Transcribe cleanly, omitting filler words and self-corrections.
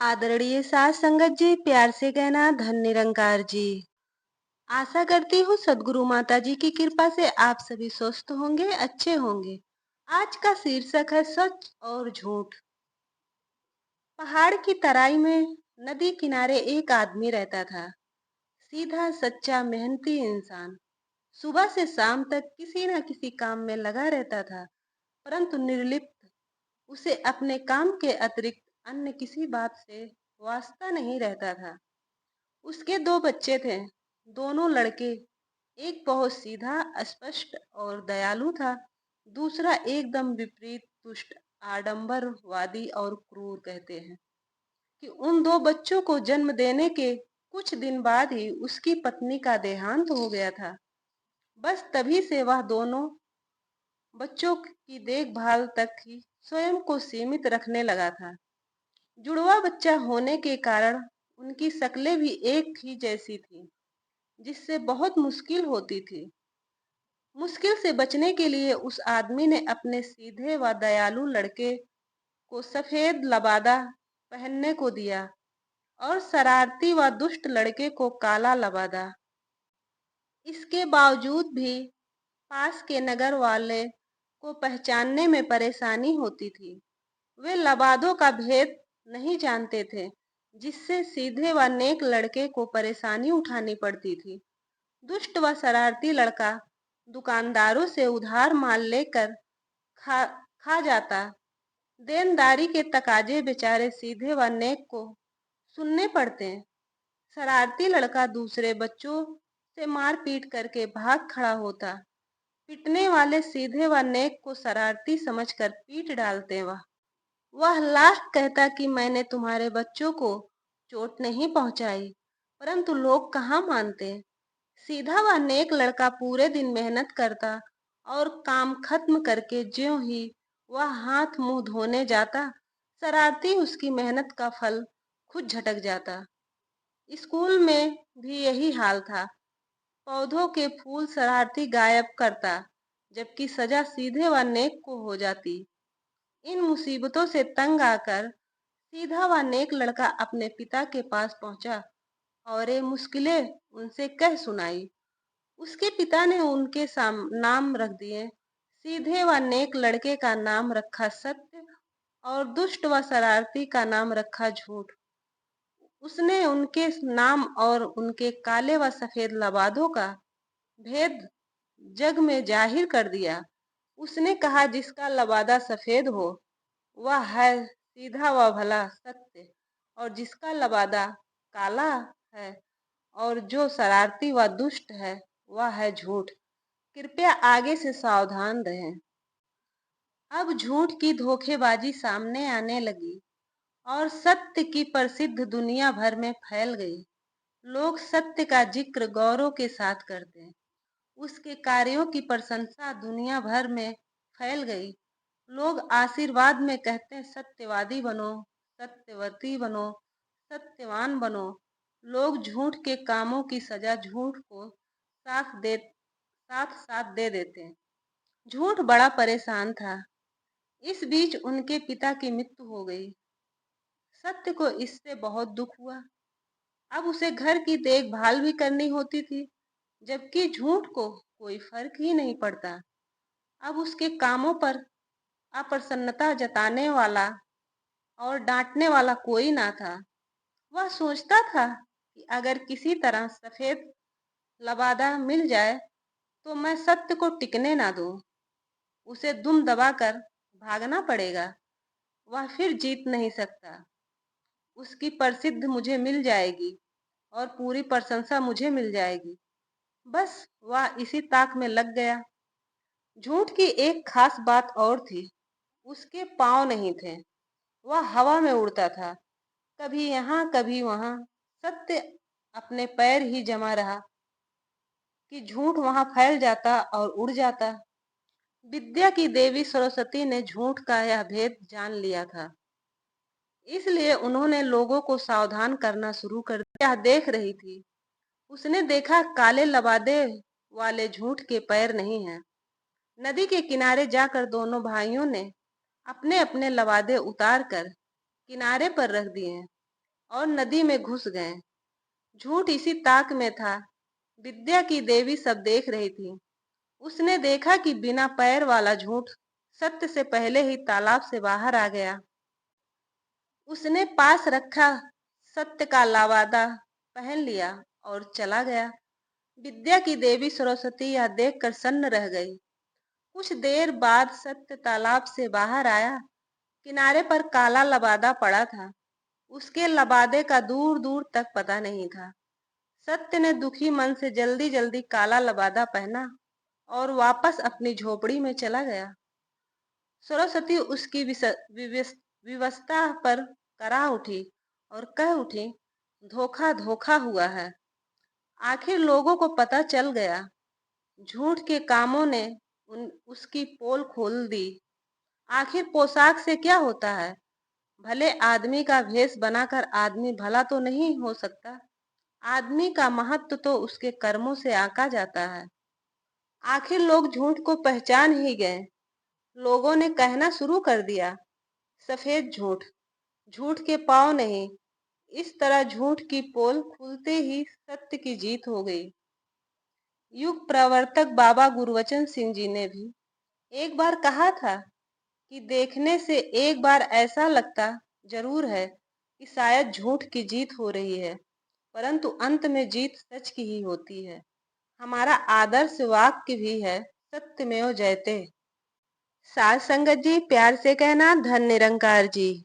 आदरणीय सास संगत जी, प्यार से कहना धन निरंकार जी। आशा करती हूँ सदगुरु माता जी की कृपा से आप सभी स्वस्थ होंगे, अच्छे होंगे। आज का शीर्षक है सच और झूठ। पहाड़ की तराई में नदी किनारे एक आदमी रहता था। सीधा, सच्चा, मेहनती इंसान। सुबह से शाम तक किसी न किसी काम में लगा रहता था, परंतु निर्लिप्त। उसे अपने काम के अतिरिक्त अन्य किसी बात से वास्ता नहीं रहता था। उसके दो बच्चे थे, दोनों लड़के। एक बहुत सीधा, स्पष्ट और दयालु था। दूसरा एकदम विपरीत, दुष्ट, आडंबरवादी और क्रूर। कहते हैं कि उन दो बच्चों को जन्म देने के कुछ दिन बाद ही उसकी पत्नी का देहांत हो गया था। बस तभी से वह दोनों बच्चों की देखभाल तक ही स्वयं को सीमित रखने लगा था। जुड़वा बच्चा होने के कारण उनकी शक्लें भी एक ही जैसी थी, जिससे बहुत मुश्किल होती थी। मुश्किल से बचने के लिए उस आदमी ने अपने सीधे व दयालु लड़के को सफेद लबादा पहनने को दिया और शरारती व दुष्ट लड़के को काला लबादा। इसके बावजूद भी पास के नगर वाले को पहचानने में परेशानी होती थी। वे लबादों का भेद नहीं जानते थे, जिससे सीधे व नेक लड़के को परेशानी उठानी पड़ती थी। दुष्ट व शरारती लड़का दुकानदारों से उधार माल लेकर खा खा जाता। देनदारी के तकाजे बेचारे सीधे व नेक को सुनने पड़ते। शरारती लड़का दूसरे बच्चों से मारपीट करके भाग खड़ा होता। पिटने वाले सीधे व नेक को शरारती समझकर पीट डालते। वह लाख कहता कि मैंने तुम्हारे बच्चों को चोट नहीं पहुंचाई, परंतु लोग कहाँ मानते। सीधा व नेक लड़का पूरे दिन मेहनत करता और काम खत्म करके ज्यों ही वह हाथ मुंह धोने जाता, शरारती उसकी मेहनत का फल खुद झटक जाता। स्कूल में भी यही हाल था। पौधों के फूल शरारती गायब करता, जबकि सजा सीधे व नेक को हो जाती। इन मुसीबतों से तंग आकर सीधा व नेक लड़का अपने पिता के पास पहुंचा और ये मुश्किलें उनसे कह सुनाई। उसके पिता ने उनके नाम रख दिए। सीधे व नेक लड़के का नाम रखा सत्य और दुष्ट व शरारती का नाम रखा झूठ। उसने उनके नाम और उनके काले व सफेद लबादों का भेद जग में जाहिर कर दिया। उसने कहा, जिसका लबादा सफेद हो वह है सीधा व भला सत्य, और जिसका लबादा काला है और जो शरारती व दुष्ट है वह है झूठ। कृपया आगे से सावधान रहें। अब झूठ की धोखेबाजी सामने आने लगी और सत्य की प्रसिद्ध दुनिया भर में फैल गई। लोग सत्य का जिक्र गौरव के साथ करते हैं। उसके कार्यों की प्रशंसा दुनिया भर में फैल गई। लोग आशीर्वाद में कहते हैं, सत्यवादी बनो, सत्यवती बनो, सत्यवान बनो। लोग झूठ के कामों की सजा झूठ को साथ साथ दे देते हैं। झूठ बड़ा परेशान था। इस बीच उनके पिता की मृत्यु हो गई। सत्य को इससे बहुत दुख हुआ। अब उसे घर की देखभाल भी करनी होती थी, जबकि झूठ को कोई फर्क ही नहीं पड़ता। अब उसके कामों पर अप्रसन्नता जताने वाला और डांटने वाला कोई ना था। वह सोचता था कि अगर किसी तरह सफेद लबादा मिल जाए तो मैं सत्य को टिकने ना दूं। उसे दुम दबाकर भागना पड़ेगा। वह फिर जीत नहीं सकता। उसकी प्रसिद्ध मुझे मिल जाएगी और पूरी प्रशंसा मुझे मिल जाएगी। बस वह इसी ताक में लग गया। झूठ की एक खास बात और थी, उसके पाँव नहीं थे। वह हवा में उड़ता था, कभी यहाँ कभी वहाँ। सत्य अपने पैर ही जमा रहा कि झूठ वहाँ फैल जाता और उड़ जाता। विद्या की देवी सरस्वती ने झूठ का यह भेद जान लिया था, इसलिए उन्होंने लोगों को सावधान करना शुरू कर दिया। यह देख रही थी। उसने देखा काले लबादे वाले झूठ के पैर नहीं हैं। नदी के किनारे जाकर दोनों भाइयों ने अपने अपने लबादे उतार कर किनारे पर रख दिए। और नदी में घुस गए। झूठ इसी ताक में था। विद्या की देवी सब देख रही थी। उसने देखा कि बिना पैर वाला झूठ सत्य से पहले ही तालाब से बाहर आ गया। उसने पास रखा सत्य का लवादा पहन लिया और चला गया। विद्या की देवी सरस्वती यह देखकर सन्न रह गई। कुछ देर बाद सत्य तालाब से बाहर आया। किनारे पर काला लबादा पड़ा था। उसके लबादे का दूर दूर तक पता नहीं था। सत्य ने दुखी मन से जल्दी जल्दी काला लबादा पहना और वापस अपनी झोपड़ी में चला गया। सरस्वती उसकी विवशता पर करा उठी और कह उठी, धोखा धोखा हुआ है। आखिर लोगों को पता चल गया। झूठ के कामों ने उसकी पोल खोल दी। आखिर पोशाक से क्या होता है? भले आदमी का भेष बनाकर आदमी भला तो नहीं हो सकता। आदमी का महत्व तो उसके कर्मों से आंका जाता है। आखिर लोग झूठ को पहचान ही गए। लोगों ने कहना शुरू कर दिया, सफेद झूठ, झूठ के पांव नहीं। इस तरह झूठ की पोल खुलते ही सत्य की जीत हो गई। युग प्रवर्तक बाबा गुरबचन सिंह जी ने भी एक बार कहा था कि देखने से एक बार ऐसा लगता जरूर है कि शायद झूठ की जीत हो रही है, परंतु अंत में जीत सच की ही होती है। हमारा आदर्श वाक्य भी है, सत्यमेव जयते। साध संगत जी, प्यार से कहना, धन निरंकार जी।